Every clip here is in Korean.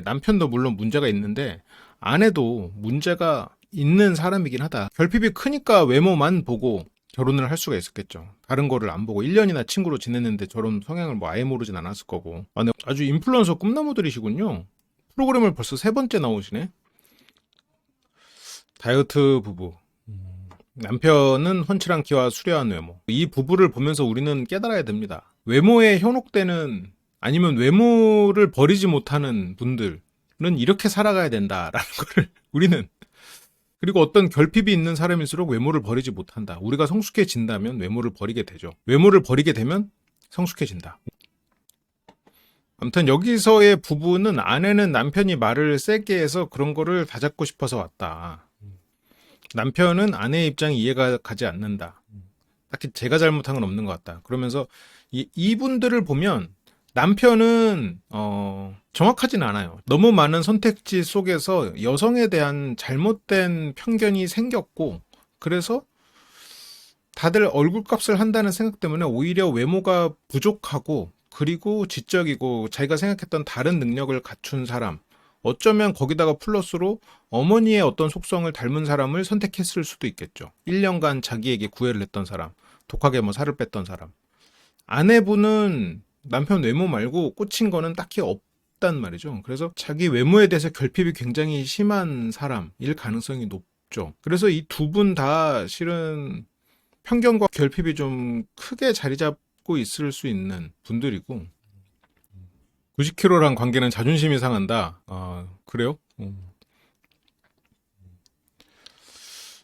남편도 물론 문제가 있는데 아내도 문제가 있는 사람이긴 하다. 결핍이 크니까 외모만 보고 결혼을 할 수가 있었겠죠. 다른 거를 안 보고 1년이나 친구로 지냈는데 저런 성향을 뭐 아예 모르진 않았을 거고. 아, 네. 아주 인플루언서 꿈나무들이시군요. 프로그램을 벌써 세 번째 나오시네. 다이어트 부부. 남편은 훤칠한 키와 수려한 외모. 이 부부를 보면서 우리는 깨달아야 됩니다. 외모에 현혹되는 아니면 외모를 버리지 못하는 분들은 이렇게 살아가야 된다라는 거를 우리는, 그리고 어떤 결핍이 있는 사람일수록 외모를 버리지 못한다. 우리가 성숙해진다면 외모를 버리게 되죠. 외모를 버리게 되면 성숙해진다. 아무튼 여기서의 부부는 아내는 남편이 말을 세게 해서 그런 거를 다잡고 싶어서 왔다. 남편은 아내의 입장이 이해가 가지 않는다. 딱히 제가 잘못한 건 없는 것 같다. 그러면서 이분들을 보면 남편은 정확하진 않아요. 너무 많은 선택지 속에서 여성에 대한 잘못된 편견이 생겼고, 그래서 다들 얼굴값을 한다는 생각 때문에 오히려 외모가 부족하고, 그리고 지적이고 자기가 생각했던 다른 능력을 갖춘 사람, 어쩌면 거기다가 플러스로 어머니의 어떤 속성을 닮은 사람을 선택했을 수도 있겠죠. 1년간 자기에게 구애를 했던 사람, 독하게 뭐 살을 뺐던 사람. 아내분은 남편 외모 말고 꽂힌 거는 딱히 없단 말이죠. 그래서 자기 외모에 대해서 결핍이 굉장히 심한 사람일 가능성이 높죠. 그래서 이 두 분 다 실은 편견과 결핍이 좀 크게 자리 잡고 있을 수 있는 분들이고, 90kg랑 관계는 자존심이 상한다. 아, 그래요?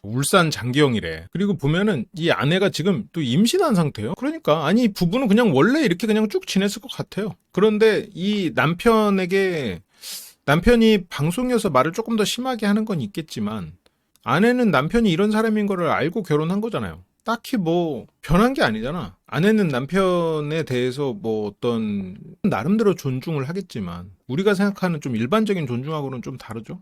울산 장기영이래. 그리고 보면은 이 아내가 지금 또 임신한 상태예요. 그러니까 아니 부부는 그냥 원래 이렇게 그냥 쭉 지냈을 것 같아요. 그런데 이 남편에게, 남편이 방송에서 말을 조금 더 심하게 하는 건 있겠지만 아내는 남편이 이런 사람인 거를 알고 결혼한 거잖아요. 딱히 뭐 변한 게 아니잖아. 아내는 남편에 대해서 뭐 어떤 나름대로 존중을 하겠지만 우리가 생각하는 좀 일반적인 존중하고는 좀 다르죠.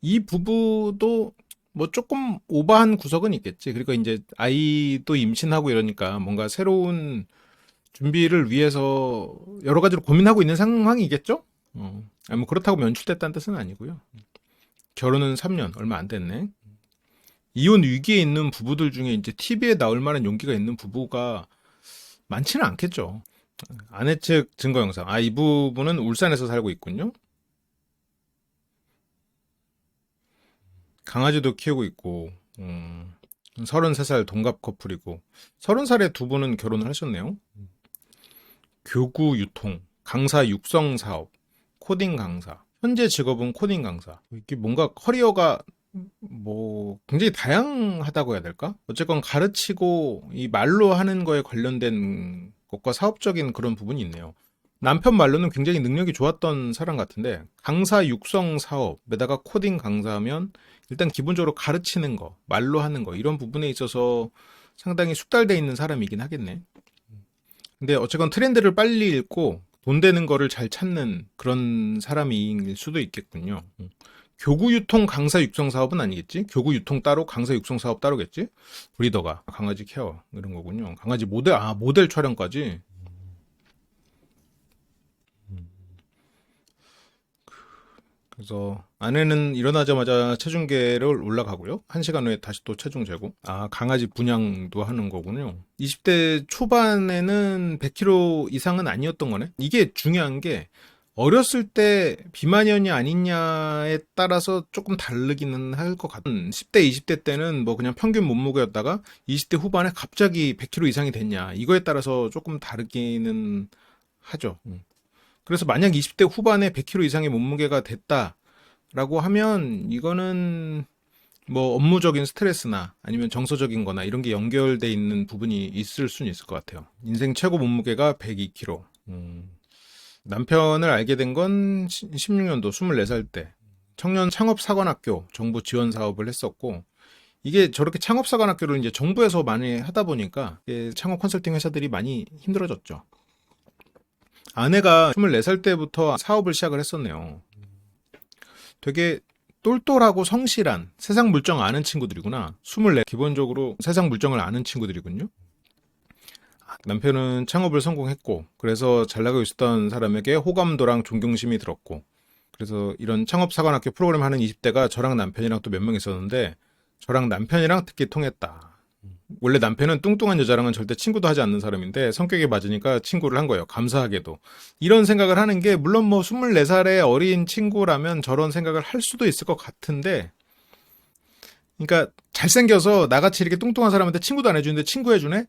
이 부부도 뭐 조금 오버한 구석은 있겠지. 그리고 이제 아이도 임신하고 이러니까 뭔가 새로운 준비를 위해서 여러 가지로 고민하고 있는 상황이겠죠? 아니 뭐 그렇다고 면출됐다는 뜻은 아니고요. 결혼은 3년, 얼마 안 됐네. 이혼 위기에 있는 부부들 중에 이제 TV에 나올 만한 용기가 있는 부부가 많지는 않겠죠. 아내 측 증거 영상. 아, 이 부부는 울산에서 살고 있군요. 강아지도 키우고 있고, 33살 동갑 커플이고, 30살에 두 분은 결혼을 하셨네요. 교구 유통, 강사 육성 사업, 코딩 강사. 현재 직업은 코딩 강사. 이게 뭔가 커리어가 뭐 굉장히 다양하다고 해야 될까? 어쨌건 가르치고 이 말로 하는 거에 관련된 것과 사업적인 그런 부분이 있네요. 남편 말로는 굉장히 능력이 좋았던 사람 같은데 강사 육성 사업에다가 코딩 강사하면 일단 기본적으로 가르치는 거, 말로 하는 거 이런 부분에 있어서 상당히 숙달돼 있는 사람이긴 하겠네. 근데 어쨌건 트렌드를 빨리 읽고 돈 되는 거를 잘 찾는 그런 사람일 수도 있겠군요. 교구 유통 강사 육성 사업은 아니겠지? 교구 유통 따로 강사 육성 사업 따로겠지? 브리더가 강아지 케어 이런 거군요. 강아지 모델, 아 모델 촬영까지. 그래서 아내는 일어나자마자 체중계를 올라가고요. 1시간 후에 다시 또 체중 재고. 아, 강아지 분양도 하는 거군요. 20대 초반에는 100kg 이상은 아니었던 거네. 이게 중요한 게 어렸을 때 비만이었냐 아니냐에 따라서 조금 다르기는 할 것 같은. 10대, 20대 때는 뭐 그냥 평균 몸무게였다가 20대 후반에 갑자기 100kg 이상이 됐냐. 이거에 따라서 조금 다르기는 하죠. 그래서 만약 20대 후반에 100kg 이상의 몸무게가 됐다라고 하면 이거는 뭐 업무적인 스트레스나 아니면 정서적인 거나 이런 게 연결돼 있는 부분이 있을 수는 있을 것 같아요. 인생 최고 몸무게가 102kg. 남편을 알게 된 건 16년도 24살 때 청년 창업사관학교 정부 지원 사업을 했었고, 이게 저렇게 창업사관학교를 이제 정부에서 많이 하다 보니까 창업 컨설팅 회사들이 많이 힘들어졌죠. 아내가 24살 때부터 사업을 시작을 했었네요. 되게 똘똘하고 성실한 세상 물정 아는 친구들이구나. 24, 기본적으로 세상 물정을 아는 친구들이군요. 남편은 창업을 성공했고 그래서 잘 나가고 있었던 사람에게 호감도랑 존경심이 들었고 그래서 이런 창업사관학교 프로그램 하는 20대가 저랑 남편이랑 또 몇 명 있었는데 저랑 남편이랑 특히 통했다. 원래 남편은 뚱뚱한 여자랑은 절대 친구도 하지 않는 사람인데 성격이 맞으니까 친구를 한 거예요. 감사하게도. 이런 생각을 하는 게 물론 뭐 24살의 어린 친구라면 저런 생각을 할 수도 있을 것 같은데 그러니까 잘생겨서 나같이 이렇게 뚱뚱한 사람한테 친구도 안 해주는데 친구 해주네?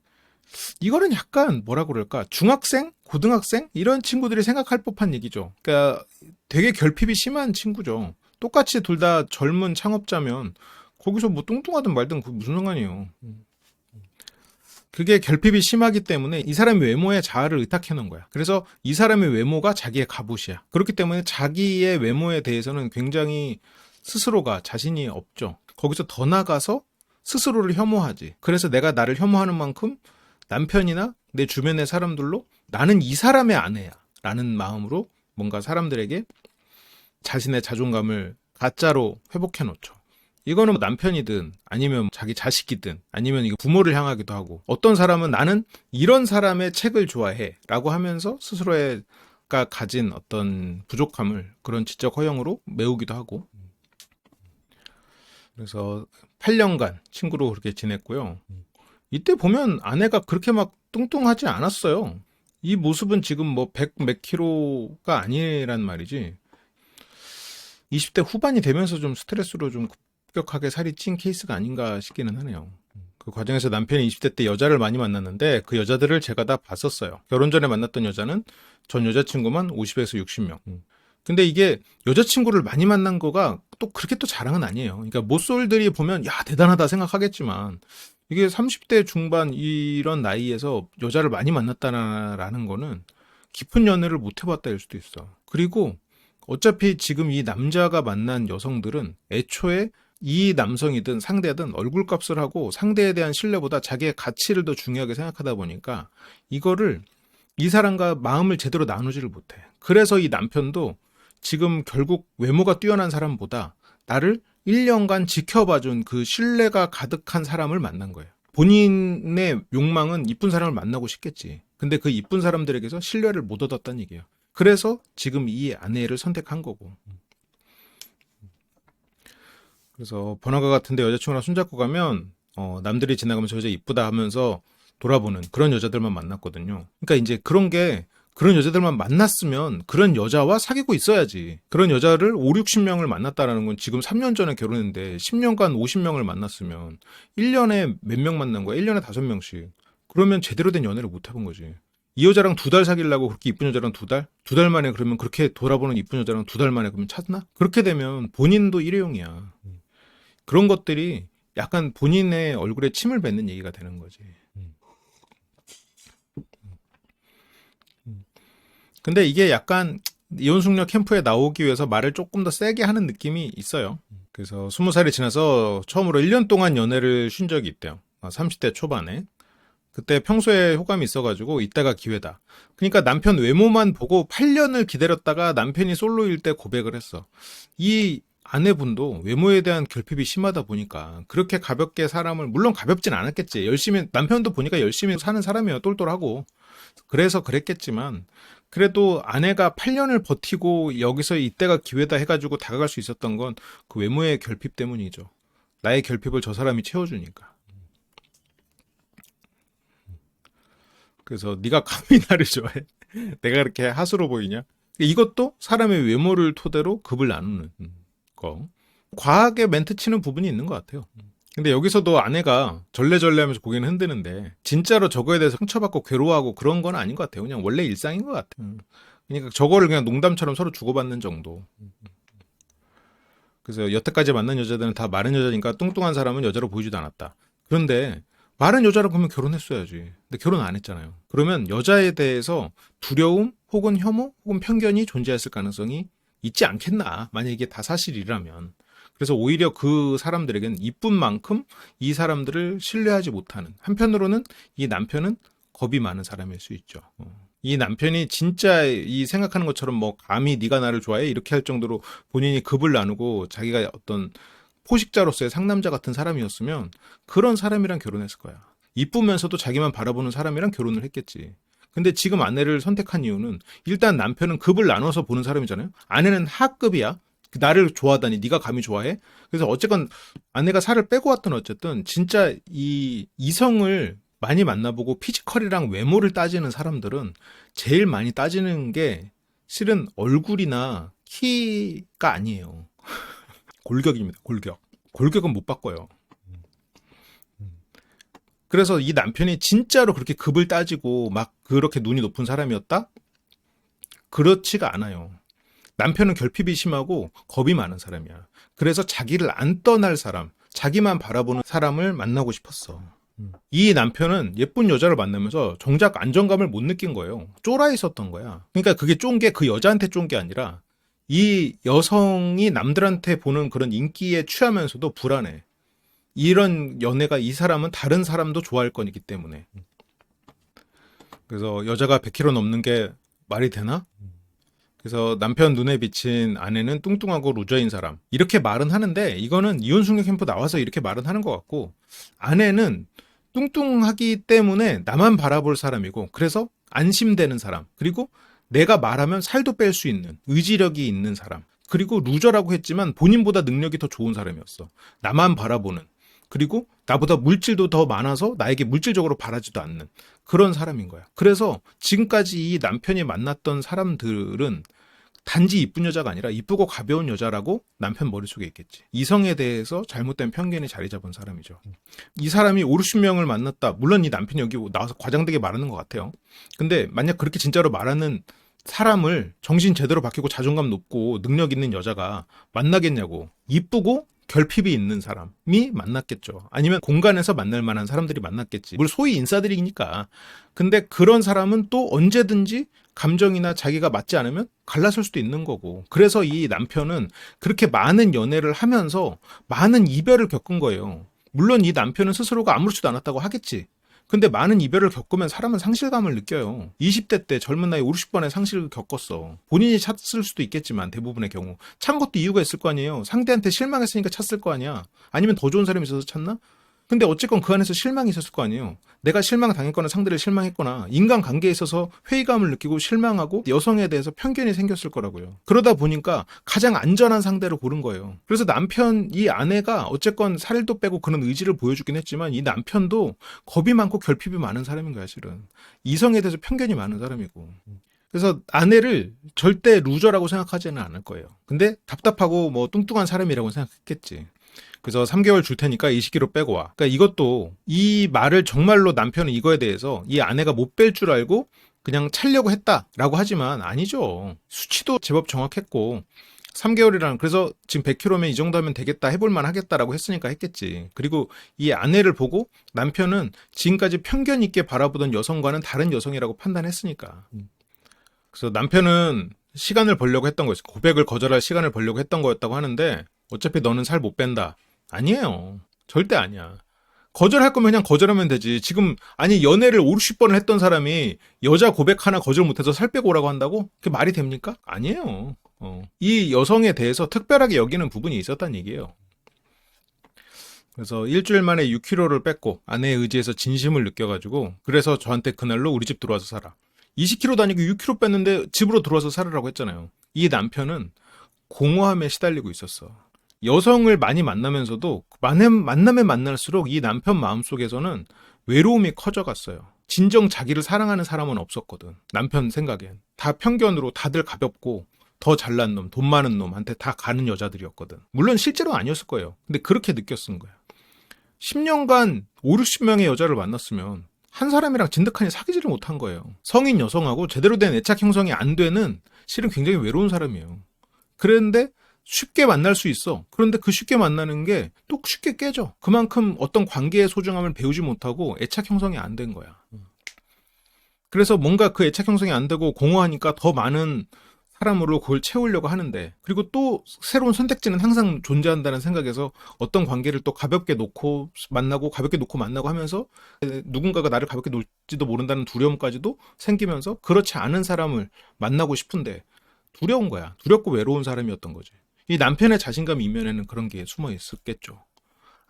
이거는 약간 뭐라 그럴까? 중학생? 고등학생? 이런 친구들이 생각할 법한 얘기죠. 그러니까 되게 결핍이 심한 친구죠. 똑같이 둘 다 젊은 창업자면 거기서 뭐 뚱뚱하든 말든 그 무슨 상관이에요. 그게 결핍이 심하기 때문에 이 사람의 외모에 자아를 의탁해 놓은 거야. 그래서 이 사람의 외모가 자기의 갑옷이야. 그렇기 때문에 자기의 외모에 대해서는 굉장히 스스로가 자신이 없죠. 거기서 더 나가서 스스로를 혐오하지. 그래서 내가 나를 혐오하는 만큼 남편이나 내 주변의 사람들로 나는 이 사람의 아내야 라는 마음으로 뭔가 사람들에게 자신의 자존감을 가짜로 회복해 놓죠. 이거는 남편이든 아니면 자기 자식이든 아니면 이거 부모를 향하기도 하고 어떤 사람은 나는 이런 사람의 책을 좋아해 라고 하면서 스스로가 가진 어떤 부족함을 그런 지적 허용으로 메우기도 하고 그래서 8년간 친구로 그렇게 지냈고요. 이때 보면 아내가 그렇게 막 뚱뚱하지 않았어요. 이 모습은 지금 뭐 100 몇 킬로가 아니란 말이지. 20대 후반이 되면서 좀 스트레스로 좀 급격하게 살이 찐 케이스가 아닌가 싶기는 하네요. 그 과정에서 남편이 20대 때 여자를 많이 만났는데 그 여자들을 제가 다 봤었어요. 결혼 전에 만났던 여자는 전 여자친구만 50에서 60명. 근데 이게 여자친구를 많이 만난 거가 또 그렇게 또 자랑은 아니에요. 그러니까 모쏠들이 보면 야 대단하다 생각하겠지만 이게 30대 중반 이런 나이에서 여자를 많이 만났다라는 거는 깊은 연애를 못 해봤다일 수도 있어. 그리고 어차피 지금 이 남자가 만난 여성들은 애초에 이 남성이든 상대든 얼굴값을 하고 상대에 대한 신뢰보다 자기의 가치를 더 중요하게 생각하다 보니까 이거를 이 사람과 마음을 제대로 나누지를 못해. 그래서 이 남편도 지금 결국 외모가 뛰어난 사람보다 나를 1년간 지켜봐준 그 신뢰가 가득한 사람을 만난 거예요. 본인의 욕망은 이쁜 사람을 만나고 싶겠지. 근데 그 이쁜 사람들에게서 신뢰를 못 얻었다는 얘기예요. 그래서 지금 이 아내를 선택한 거고. 그래서 번화가 같은데 여자친구랑 손잡고 가면 남들이 지나가면서 여자 이쁘다 하면서 돌아보는 그런 여자들만 만났거든요. 그러니까 이제 그런 여자들만 만났으면 그런 여자와 사귀고 있어야지. 그런 여자를 5, 60명을 만났다라는 건 지금 3년 전에 결혼했는데 10년간 50명을 만났으면 1년에 몇 명 만난 거야? 1년에 5명씩. 그러면 제대로 된 연애를 못 해본 거지. 이 여자랑 2달 사귀려고 그렇게 이쁜 여자랑 2달? 2달 만에 그러면 그렇게 돌아보는 이쁜 여자랑 2달 만에 그러면 찾나? 그렇게 되면 본인도 일회용이야. 그런 것들이 약간 본인의 얼굴에 침을 뱉는 얘기가 되는 거지. 근데 이게 약간 이혼숙녀 캠프에 나오기 위해서 말을 조금 더 세게 하는 느낌이 있어요. 그래서 20살이 지나서 처음으로 1년 동안 연애를 쉰 적이 있대요. 30대 초반에. 그때 평소에 호감이 있어가지고 이때가 기회다. 그러니까 남편 외모만 보고 8년을 기다렸다가 남편이 솔로일 때 고백을 했어. 이 아내분도 외모에 대한 결핍이 심하다 보니까 그렇게 가볍게 사람을 물론 가볍진 않았겠지. 열심히 남편도 보니까 열심히 사는 사람이에요. 똘똘하고. 그래서 그랬겠지만 그래도 아내가 8년을 버티고 여기서 이때가 기회다 해가지고 다가갈 수 있었던 건 그 외모의 결핍 때문이죠. 나의 결핍을 저 사람이 채워주니까. 그래서 네가 감히 나를 좋아해? 내가 그렇게 하수로 보이냐? 이것도 사람의 외모를 토대로 급을 나누는 거. 과하게 멘트 치는 부분이 있는 것 같아요. 근데 여기서도 아내가 절레절레 하면서 고개는 흔드는데 진짜로 저거에 대해서 상처받고 괴로워하고 그런 건 아닌 것 같아요. 그냥 원래 일상인 것 같아요. 그러니까 저거를 그냥 농담처럼 서로 주고받는 정도. 그래서 여태까지 만난 여자들은 다 마른 여자니까 뚱뚱한 사람은 여자로 보이지도 않았다. 그런데 마른 여자라고 하면 결혼했어야지. 근데 결혼 안 했잖아요. 그러면 여자에 대해서 두려움 혹은 혐오 혹은 편견이 존재했을 가능성이 있지 않겠나. 만약에 이게 다 사실이라면. 그래서 오히려 그 사람들에겐 이쁜 만큼 이 사람들을 신뢰하지 못하는. 한편으로는 이 남편은 겁이 많은 사람일 수 있죠. 이 남편이 진짜 이 생각하는 것처럼 뭐 감히 네가 나를 좋아해 이렇게 할 정도로 본인이 급을 나누고 자기가 어떤 포식자로서의 상남자 같은 사람이었으면 그런 사람이랑 결혼했을 거야. 이쁘면서도 자기만 바라보는 사람이랑 결혼을 했겠지. 근데 지금 아내를 선택한 이유는 일단 남편은 급을 나눠서 보는 사람이잖아요. 아내는 하급이야. 나를 좋아하다니 네가 감히 좋아해? 그래서 어쨌건 아내가 살을 빼고 왔든 어쨌든 진짜 이 이성을 많이 만나보고 피지컬이랑 외모를 따지는 사람들은 제일 많이 따지는 게 실은 얼굴이나 키가 아니에요. 골격입니다. 골격. 골격은 못 바꿔요. 그래서 이 남편이 진짜로 그렇게 급을 따지고 막 그렇게 눈이 높은 사람이었다? 그렇지가 않아요. 남편은 결핍이 심하고 겁이 많은 사람이야. 그래서 자기를 안 떠날 사람, 자기만 바라보는 사람을 만나고 싶었어. 이 남편은 예쁜 여자를 만나면서 정작 안정감을 못 느낀 거예요. 쫄아 있었던 거야. 그러니까 그게 쫀 게 그 여자한테 쫀 게 아니라 이 여성이 남들한테 보는 그런 인기에 취하면서도 불안해. 이런 연애가 이 사람은 다른 사람도 좋아할 거기 때문에. 그래서 여자가 100kg 넘는 게 말이 되나? 그래서 남편 눈에 비친 아내는 뚱뚱하고 루저인 사람. 이렇게 말은 하는데 이거는 이혼 숙녀 캠프 나와서 이렇게 말은 하는 것 같고 아내는 뚱뚱하기 때문에 나만 바라볼 사람이고 그래서 안심되는 사람. 그리고 내가 말하면 살도 뺄 수 있는 의지력이 있는 사람. 그리고 루저라고 했지만 본인보다 능력이 더 좋은 사람이었어. 나만 바라보는. 그리고 나보다 물질도 더 많아서 나에게 물질적으로 바라지도 않는 그런 사람인 거야. 그래서 지금까지 이 남편이 만났던 사람들은 단지 이쁜 여자가 아니라 이쁘고 가벼운 여자라고 남편 머릿속에 있겠지. 이성에 대해서 잘못된 편견이 자리 잡은 사람이죠. 이 사람이 5, 60명을 만났다. 물론 이 남편이 여기 나와서 과장되게 말하는 것 같아요. 근데 만약 그렇게 진짜로 말하는 사람을 정신 제대로 바뀌고 자존감 높고 능력 있는 여자가 만나겠냐고. 이쁘고 결핍이 있는 사람이 만났겠죠. 아니면 공간에서 만날 만한 사람들이 만났겠지. 물 소위 인싸들이니까. 근데 그런 사람은 또 언제든지 감정이나 자기가 맞지 않으면 갈라설 수도 있는 거고. 그래서 이 남편은 그렇게 많은 연애를 하면서 많은 이별을 겪은 거예요. 물론 이 남편은 스스로가 아무렇지도 않았다고 하겠지. 근데 많은 이별을 겪으면 사람은 상실감을 느껴요. 20대 때 젊은 나이 50번의 상실을 겪었어. 본인이 찼을 수도 있겠지만 대부분의 경우. 찬 것도 이유가 있을 거 아니에요. 상대한테 실망했으니까 찼을 거 아니야. 아니면 더 좋은 사람이 있어서 찼나? 근데 어쨌건 그 안에서 실망이 있었을 거 아니에요. 내가 실망당했거나 상대를 실망했거나 인간관계에 있어서 회의감을 느끼고 실망하고 여성에 대해서 편견이 생겼을 거라고요. 그러다 보니까 가장 안전한 상대를 고른 거예요. 그래서 남편, 이 아내가 어쨌건 살도 빼고 그런 의지를 보여주긴 했지만 이 남편도 겁이 많고 결핍이 많은 사람인 거야, 실은. 이성에 대해서 편견이 많은 사람이고. 그래서 아내를 절대 루저라고 생각하지는 않을 거예요. 근데 답답하고 뭐 뚱뚱한 사람이라고 생각했겠지. 그래서 3개월 줄 테니까 20kg 빼고 와. 그러니까 이것도 이 말을 정말로 남편은 이거에 대해서 이 아내가 못 뺄 줄 알고 그냥 차려고 했다라고 하지만 아니죠. 수치도 제법 정확했고 3개월이라는 그래서 지금 100kg면 이 정도 하면 되겠다 해볼만 하겠다라고 했으니까 했겠지. 그리고 이 아내를 보고 남편은 지금까지 편견 있게 바라보던 여성과는 다른 여성이라고 판단했으니까. 그래서 남편은 시간을 벌려고 했던 거였어. 고백을 거절할 시간을 벌려고 했던 거였다고 하는데 어차피 너는 살 못 뺀다. 아니에요. 절대 아니야. 거절할 거면 그냥 거절하면 되지. 지금 아니 연애를 5, 60번을 했던 사람이 여자 고백 하나 거절 못해서 살 빼고 오라고 한다고? 그게 말이 됩니까? 아니에요. 이 여성에 대해서 특별하게 여기는 부분이 있었단 얘기예요. 그래서 일주일 만에 6kg를 뺐고 아내의 의지에서 진심을 느껴가지고 그래서 저한테 그날로 우리 집 들어와서 살아. 20kg 다니고 6kg 뺐는데 집으로 들어와서 살으라고 했잖아요. 이 남편은 공허함에 시달리고 있었어. 여성을 많이 만나면서도 만나면 만날수록 이 남편 마음속에서는 외로움이 커져갔어요. 진정 자기를 사랑하는 사람은 없었거든. 남편 생각엔. 다 편견으로 다들 가볍고 더 잘난 놈, 돈 많은 놈한테 다 가는 여자들이었거든. 물론 실제로 아니었을 거예요. 근데 그렇게 느꼈은 거야. 10년간 5, 60명의 여자를 만났으면 한 사람이랑 진득하니 사귀지를 못한 거예요. 성인 여성하고 제대로 된 애착 형성이 안 되는 실은 굉장히 외로운 사람이에요. 그런데 쉽게 만날 수 있어. 그런데 그 쉽게 만나는 게 또 쉽게 깨져. 그만큼 어떤 관계의 소중함을 배우지 못하고 애착 형성이 안 된 거야. 그래서 뭔가 그 애착 형성이 안 되고 공허하니까 더 많은 사람으로 그걸 채우려고 하는데 그리고 또 새로운 선택지는 항상 존재한다는 생각에서 어떤 관계를 또 가볍게 놓고 만나고 가볍게 놓고 만나고 하면서 누군가가 나를 가볍게 놓을지도 모른다는 두려움까지도 생기면서 그렇지 않은 사람을 만나고 싶은데 두려운 거야. 두렵고 외로운 사람이었던 거지. 이 남편의 자신감 이면에는 그런 게 숨어 있었겠죠.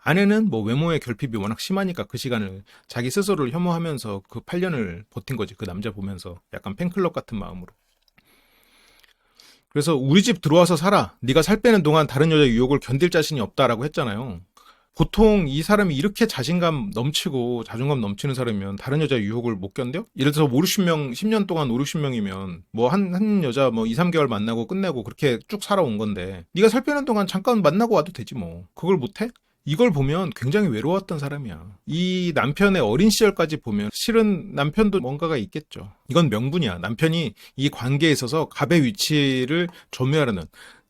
아내는 뭐 외모의 결핍이 워낙 심하니까 그 시간을 자기 스스로를 혐오하면서 그 8년을 버틴 거지. 그 남자 보면서 약간 팬클럽 같은 마음으로. 그래서 우리 집 들어와서 살아. 네가 살 빼는 동안 다른 여자 유혹을 견딜 자신이 없다라고 했잖아요. 보통 이 사람이 이렇게 자신감 넘치고 자존감 넘치는 사람이면 다른 여자 유혹을 못 견뎌? 예를 들어서 5, 60명, 10년 동안 5, 60명이면 뭐 한 여자 뭐 2, 3개월 만나고 끝내고 그렇게 쭉 살아온 건데 네가 살 빼는 동안 잠깐 만나고 와도 되지 뭐. 그걸 못 해? 이걸 보면 굉장히 외로웠던 사람이야. 이 남편의 어린 시절까지 보면 실은 남편도 뭔가가 있겠죠. 이건 명분이야. 남편이 이 관계에 있어서 갑의 위치를 점유하려는,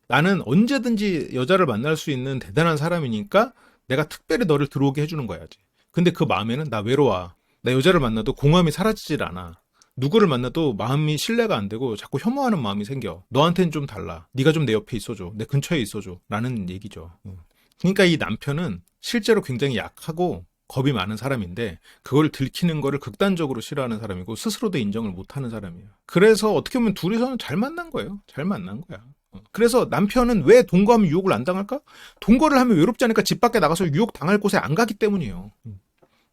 나는 언제든지 여자를 만날 수 있는 대단한 사람이니까 내가 특별히 너를 들어오게 해주는 거야지. 근데 그 마음에는 나 외로워. 나 여자를 만나도 공감이 사라지질 않아. 누구를 만나도 마음이 신뢰가 안 되고 자꾸 혐오하는 마음이 생겨. 너한테는 좀 달라. 네가 좀 내 옆에 있어줘. 내 근처에 있어줘. 라는 얘기죠. 그러니까 이 남편은 실제로 굉장히 약하고 겁이 많은 사람인데 그걸 들키는 거를 극단적으로 싫어하는 사람이고 스스로도 인정을 못하는 사람이에요. 그래서 어떻게 보면 둘이서는 잘 만난 거예요. 잘 만난 거야. 그래서 남편은 왜 동거하면 유혹을 안 당할까? 동거를 하면 외롭지 않으니까 집 밖에 나가서 유혹 당할 곳에 안 가기 때문이에요.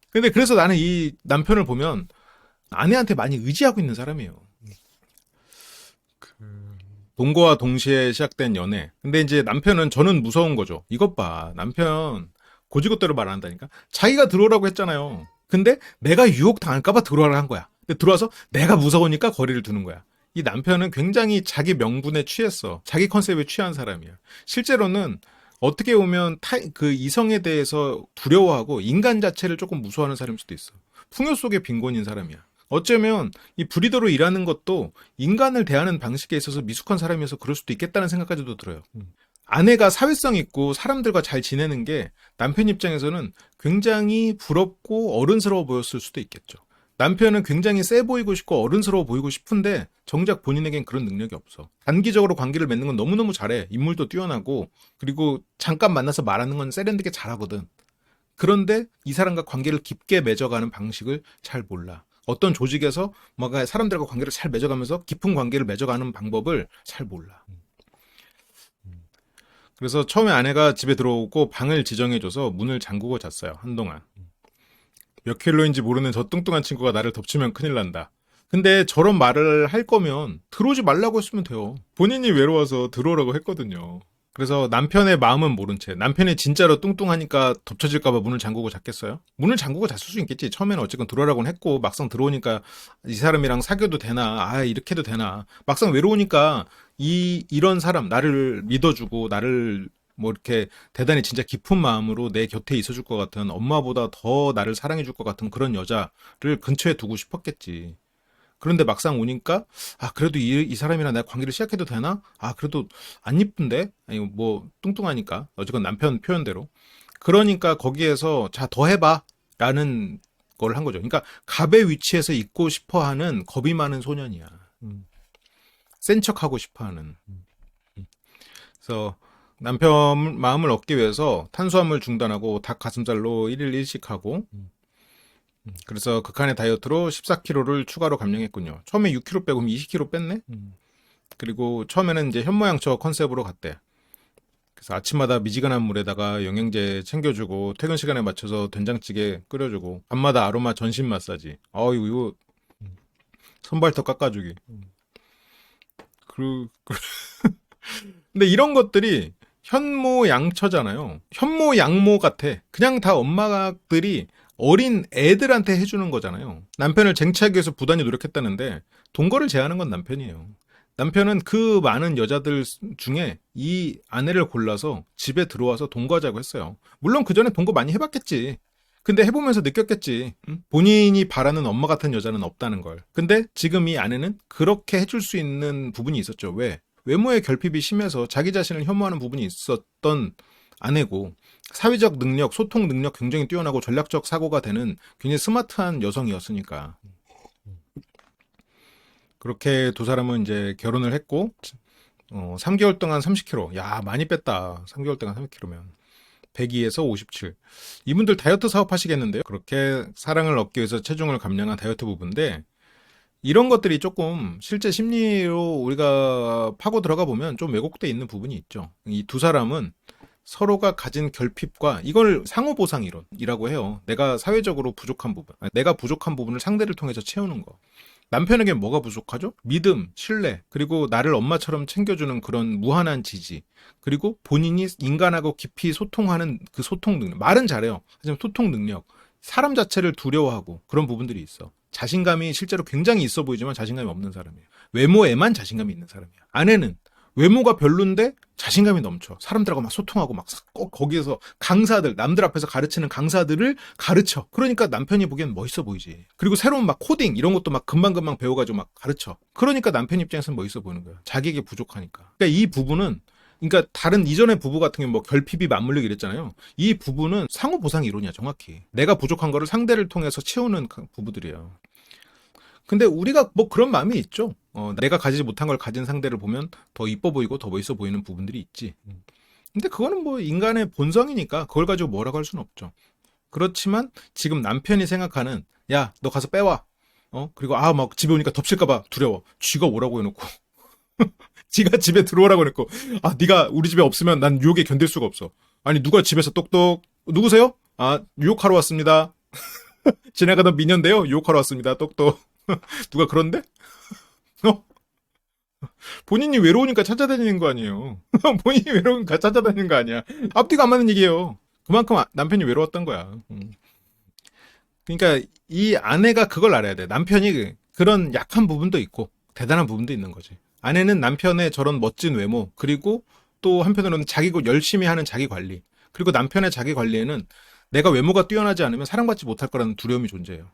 근데 그래서 나는 이 남편을 보면 아내한테 많이 의지하고 있는 사람이에요. 동거와 동시에 시작된 연애. 근데 이제 남편은, 저는 무서운 거죠. 이것 봐. 남편 고지고대로 말한다니까. 자기가 들어오라고 했잖아요. 근데 내가 유혹 당할까봐 들어오라 한 거야. 근데 들어와서 내가 무서우니까 거리를 두는 거야. 이 남편은 굉장히 자기 명분에 취했어. 자기 컨셉에 취한 사람이야. 실제로는 어떻게 보면 그 이성에 대해서 두려워하고 인간 자체를 조금 무서워하는 사람일 수도 있어. 풍요 속의 빈곤인 사람이야. 어쩌면 이 브리더로 일하는 것도 인간을 대하는 방식에 있어서 미숙한 사람이어서 그럴 수도 있겠다는 생각까지도 들어요. 아내가 사회성 있고 사람들과 잘 지내는 게 남편 입장에서는 굉장히 부럽고 어른스러워 보였을 수도 있겠죠. 남편은 굉장히 세 보이고 싶고 어른스러워 보이고 싶은데 정작 본인에겐 그런 능력이 없어. 단기적으로 관계를 맺는 건 너무너무 잘해. 인물도 뛰어나고, 그리고 잠깐 만나서 말하는 건 세련되게 잘하거든. 그런데 이 사람과 관계를 깊게 맺어가는 방식을 잘 몰라. 어떤 조직에서 뭔가 사람들과 관계를 잘 맺어가면서 깊은 관계를 맺어가는 방법을 잘 몰라. 그래서 처음에 아내가 집에 들어오고 방을 지정해줘서 문을 잠그고 잤어요. 한동안. 몇 킬로인지 모르는 저 뚱뚱한 친구가 나를 덮치면 큰일 난다. 근데 저런 말을 할 거면 들어오지 말라고 했으면 돼요. 본인이 외로워서 들어오라고 했거든요. 그래서 남편의 마음은 모른 채, 남편이 진짜로 뚱뚱하니까 덮쳐질까봐 문을 잠그고 잤겠어요? 문을 잠그고 잤을 수 있겠지. 처음에는 어쨌건 들어오라고는 했고 막상 들어오니까 이 사람이랑 사귀어도 되나, 이렇게 해도 되나, 막상 외로우니까 이런 사람, 나를 믿어주고 나를 뭐 이렇게 대단히 진짜 깊은 마음으로 내 곁에 있어줄 것 같은, 엄마보다 더 나를 사랑해줄 것 같은 그런 여자를 근처에 두고 싶었겠지. 그런데 막상 오니까 그래도 이 사람이랑 내가 관계를 시작해도 되나? 그래도 안 이쁜데? 아니 뭐 뚱뚱하니까. 어쨌건 남편 표현대로. 그러니까 거기에서 자, 더 해봐 라는 걸 한 거죠. 그러니까 갑의 위치에서 있고 싶어하는 겁이 많은 소년이야. 센 척하고 싶어하는. 그래서 남편 마음을 얻기 위해서 탄수화물 중단하고 닭 가슴살로 1일 1식하고, 그래서 극한의 다이어트로 14kg를 추가로 감량했군요. 처음에 6kg 빼고 20kg 뺐네? 그리고 처음에는 이제 현모양처 컨셉으로 갔대. 그래서 아침마다 미지근한 물에다가 영양제 챙겨주고, 퇴근 시간에 맞춰서 된장찌개 끓여주고, 밤마다 아로마 전신 마사지. 이거 손발톱 깎아주기. 근데 이런 것들이 현모양처잖아요. 현모양모 같아. 그냥 다 엄마들이 어린 애들한테 해주는 거잖아요. 남편을 쟁취하기 위해서 부단히 노력했다는데 동거를 제안한 건 남편이에요. 남편은 그 많은 여자들 중에 이 아내를 골라서 집에 들어와서 동거하자고 했어요. 물론 그 전에 동거 많이 해봤겠지. 근데 해보면서 느꼈겠지. 본인이 바라는 엄마 같은 여자는 없다는 걸. 근데 지금 이 아내는 그렇게 해줄 수 있는 부분이 있었죠. 왜? 외모의 결핍이 심해서 자기 자신을 혐오하는 부분이 있었던 아내고, 사회적 능력, 소통 능력 굉장히 뛰어나고 전략적 사고가 되는 굉장히 스마트한 여성이었으니까. 그렇게 두 사람은 이제 결혼을 했고, 3개월 동안 30kg. 야, 많이 뺐다. 3개월 동안 30kg면. 102에서 57. 이분들 다이어트 사업 하시겠는데요? 그렇게 사랑을 얻기 위해서 체중을 감량한 다이어트 부부인데, 이런 것들이 조금 실제 심리로 우리가 파고 들어가 보면 좀 왜곡돼 있는 부분이 있죠. 이 두 사람은 서로가 가진 결핍과 이걸 상호보상 이론이라고 해요. 내가 사회적으로 부족한 부분, 내가 부족한 부분을 상대를 통해서 채우는 거. 남편에게 뭐가 부족하죠? 믿음, 신뢰, 그리고 나를 엄마처럼 챙겨주는 그런 무한한 지지, 그리고 본인이 인간하고 깊이 소통하는 그 소통 능력. 말은 잘해요. 하지만 소통 능력, 사람 자체를 두려워하고 그런 부분들이 있어. 자신감이 실제로 굉장히 있어 보이지만 자신감이 없는 사람이에요. 외모에만 자신감이 있는 사람이야. 아내는 외모가 별론데 자신감이 넘쳐. 사람들하고 막 소통하고 막 꼭 거기에서 강사들, 남들 앞에서 가르치는 강사들을 가르쳐. 그러니까 남편이 보기엔 멋있어 보이지. 그리고 새로운 막 코딩 이런 것도 막 금방금방 배워가지고 막 가르쳐. 그러니까 남편 입장에서는 멋있어 보이는 거야. 자기에게 부족하니까. 그러니까 이 부분은 그러니까 다른 이전의 부부 같은 경우 뭐 결핍이 맞물리고 이랬잖아요. 이 부부는 상호 보상 이론이야, 정확히. 내가 부족한 거를 상대를 통해서 채우는 부부들이에요. 근데 우리가 뭐 그런 마음이 있죠. 내가 가지지 못한 걸 가진 상대를 보면 더 이뻐 보이고 더 멋있어 보이는 부분들이 있지. 근데 그거는 뭐 인간의 본성이니까 그걸 가지고 뭐라고 할 수는 없죠. 그렇지만 지금 남편이 생각하는 야, 너 가서 빼와. 그리고 막 집에 오니까 덮칠까봐 두려워. 쥐가 오라고 해놓고 지가 집에 들어오라고 해놓고 네가 우리 집에 없으면 난 유혹에 견딜 수가 없어. 아니 누가 집에서 똑똑 누구세요? 유혹하러 왔습니다. 지나가던 미녀인데요. 유혹하러 왔습니다. 똑똑. 누가 그런데? 본인이 외로우니까 찾아다니는 거 아니에요. 본인이 외로우니까 찾아다니는 거 아니야. 앞뒤가 안 맞는 얘기예요. 그만큼 남편이 외로웠던 거야. 그러니까 이 아내가 그걸 알아야 돼. 남편이 그런 약한 부분도 있고 대단한 부분도 있는 거지. 아내는 남편의 저런 멋진 외모, 그리고 또 한편으로는 자기 열심히 하는 자기 관리, 그리고 남편의 자기 관리에는 내가 외모가 뛰어나지 않으면 사랑받지 못할 거라는 두려움이 존재해요.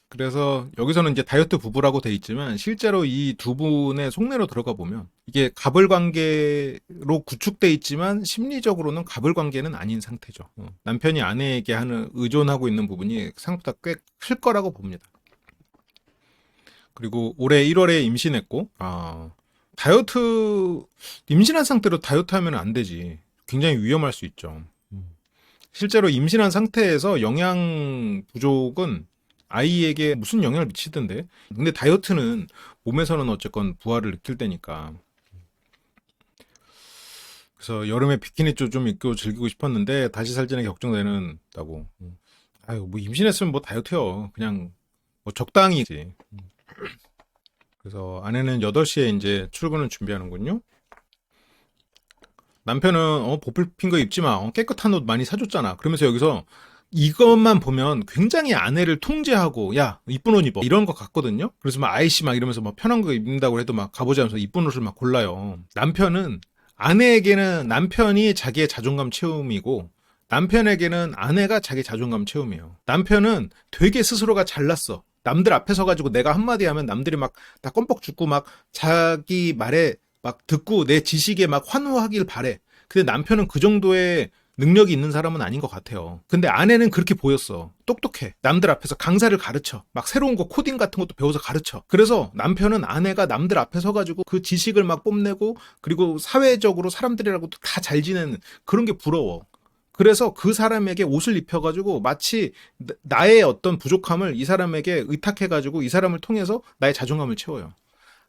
그래서 여기서는 이제 다이어트 부부라고 돼 있지만 실제로 이 두 분의 속내로 들어가 보면 이게 갑을 관계로 구축돼 있지만 심리적으로는 갑을 관계는 아닌 상태죠. 남편이 아내에게 의존하고 있는 부분이 생각보다 꽤 클 거라고 봅니다. 그리고 올해 1월에 임신했고 다이어트 임신한 상태로 다이어트 하면 안 되지. 굉장히 위험할 수 있죠. 실제로 임신한 상태에서 영양 부족은 아이에게 무슨 영향을 미치던데. 근데 다이어트는 몸에서는 어쨌건 부하를 느낄 때니까. 그래서 여름에 비키니 좀 입고 즐기고 싶었는데 다시 살찌는 게 걱정되는다고. 뭐 임신했으면 뭐 다이어트요. 그냥 뭐 적당히지. 그래서 아내는 8시에 이제 출근을 준비하는군요. 남편은 보필 핀 거 입지 마. 깨끗한 옷 많이 사줬잖아. 그러면서 여기서 이것만 보면 굉장히 아내를 통제하고 야 이쁜 옷 입어 이런 것 같거든요. 그래서 막 아이씨 막 이러면서 막 편한 거 입는다고 해도 막 가보자 하면서 이쁜 옷을 막 골라요. 남편은 아내에게는 남편이 자기의 자존감 채움이고 남편에게는 아내가 자기 자존감 채움이에요. 남편은 되게 스스로가 잘났어. 남들 앞에 서가지고 내가 한마디 하면 남들이 막 다 껌뻑 죽고 막 자기 말에 막 듣고 내 지식에 막 환호하길 바래. 근데 남편은 그 정도의 능력이 있는 사람은 아닌 것 같아요. 근데 아내는 그렇게 보였어. 똑똑해. 남들 앞에서 강사를 가르쳐. 막 새로운 거 코딩 같은 것도 배워서 가르쳐. 그래서 남편은 아내가 남들 앞에 서가지고 그 지식을 막 뽐내고 그리고 사회적으로 사람들이라고도 다 잘 지내는 그런 게 부러워. 그래서 그 사람에게 옷을 입혀가지고 마치 나의 어떤 부족함을 이 사람에게 의탁해가지고 이 사람을 통해서 나의 자존감을 채워요.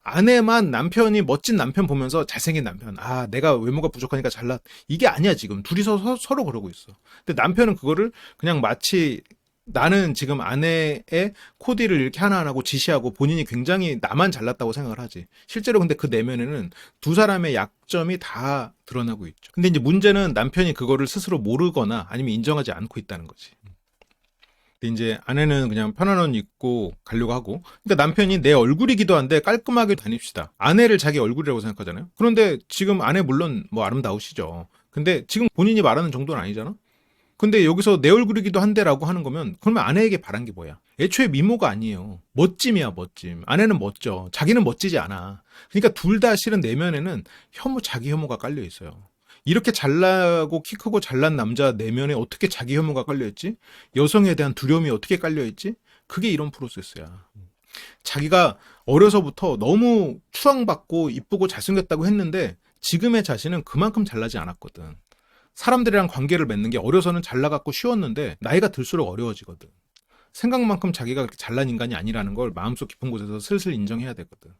아내만 남편이 멋진 남편 보면서 잘생긴 남편, 내가 외모가 부족하니까 잘났, 이게 아니야. 지금 둘이서 서로 그러고 있어. 근데 남편은 그거를 그냥 마치 나는 지금 아내의 코디를 이렇게 하나하나고 지시하고 본인이 굉장히 나만 잘났다고 생각을 하지. 실제로 근데 그 내면에는 두 사람의 약점이 다 드러나고 있죠. 근데 이제 문제는 남편이 그거를 스스로 모르거나 아니면 인정하지 않고 있다는 거지. 근데 이제 아내는 그냥 편한 옷 입고 가려고 하고, 그러니까 남편이 내 얼굴이기도 한데 깔끔하게 다닙시다. 아내를 자기 얼굴이라고 생각하잖아요. 그런데 지금 아내 물론 뭐 아름다우시죠. 근데 지금 본인이 말하는 정도는 아니잖아. 근데 여기서 내 얼굴이기도 한데라고 하는 거면 그러면 아내에게 바란 게 뭐야? 애초에 미모가 아니에요. 멋짐이야, 멋짐. 아내는 멋져. 자기는 멋지지 않아. 그러니까 둘 다 실은 내면에는 자기 혐오가 깔려 있어요. 이렇게 잘나고 키 크고 잘난 남자 내면에 어떻게 자기 혐오가 깔려있지? 여성에 대한 두려움이 어떻게 깔려있지? 그게 이런 프로세스야. 자기가 어려서부터 너무 추앙받고 이쁘고 잘생겼다고 했는데 지금의 자신은 그만큼 잘나지 않았거든. 사람들이랑 관계를 맺는 게 어려서는 잘나갔고 쉬웠는데 나이가 들수록 어려워지거든. 생각만큼 자기가 그렇게 잘난 인간이 아니라는 걸 마음속 깊은 곳에서 슬슬 인정해야 되거든.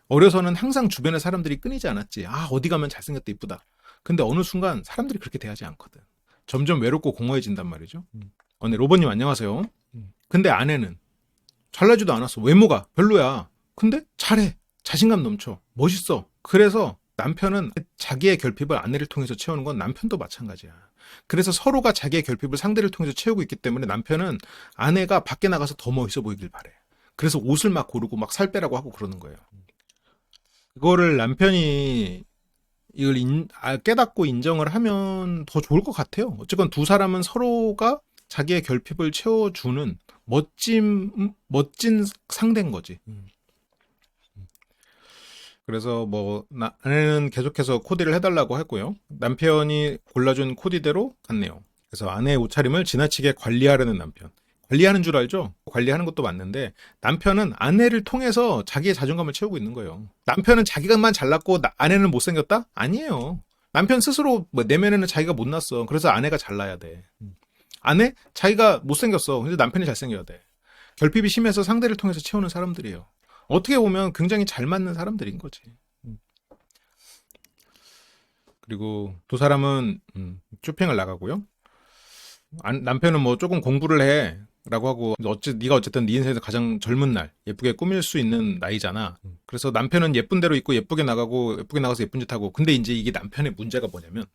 어려서는 항상 주변의 사람들이 끊이지 않았지. 아, 어디 가면 잘생겼다, 이쁘다. 근데 어느 순간 사람들이 그렇게 대하지 않거든. 점점 외롭고 공허해진단 말이죠. 네, 로버님 안녕하세요. 근데 아내는 잘나지도 않았어. 외모가 별로야. 근데 잘해. 자신감 넘쳐. 멋있어. 그래서 남편은 자기의 결핍을 아내를 통해서 채우는 건 남편도 마찬가지야. 그래서 서로가 자기의 결핍을 상대를 통해서 채우고 있기 때문에 남편은 아내가 밖에 나가서 더 멋있어 보이길 바래. 그래서 옷을 막 고르고 막 살 빼라고 하고 그러는 거예요. 그거를 남편이 이걸 깨닫고 인정을 하면 더 좋을 것 같아요. 어쨌건 두 사람은 서로가 자기의 결핍을 채워주는 멋진 상대인 거지. 그래서 뭐 아내는 계속해서 코디를 해달라고 했고요. 남편이 골라준 코디대로 갔네요. 그래서 아내의 옷차림을 지나치게 관리하려는 남편. 관리하는 줄 알죠? 관리하는 것도 맞는데 남편은 아내를 통해서 자기의 자존감을 채우고 있는 거예요. 남편은 자기가만 잘났고 아내는 못생겼다? 아니에요. 남편 스스로 뭐 내면에는 자기가 못났어. 그래서 아내가 잘나야 돼. 아내? 자기가 못생겼어. 근데 남편이 잘생겨야 돼. 결핍이 심해서 상대를 통해서 채우는 사람들이에요. 어떻게 보면 굉장히 잘 맞는 사람들인 거지. 그리고 두 사람은 쇼핑을 나가고요. 남편은 뭐 조금 공부를 해 라고 하고 네가 어쨌든 네 인생에서 가장 젊은 날 예쁘게 꾸밀 수 있는 나이잖아. 그래서 남편은 예쁜 대로 입고 예쁘게 나가고 예쁘게 나가서 예쁜 짓 하고. 근데 이제 이게 남편의 문제가 뭐냐면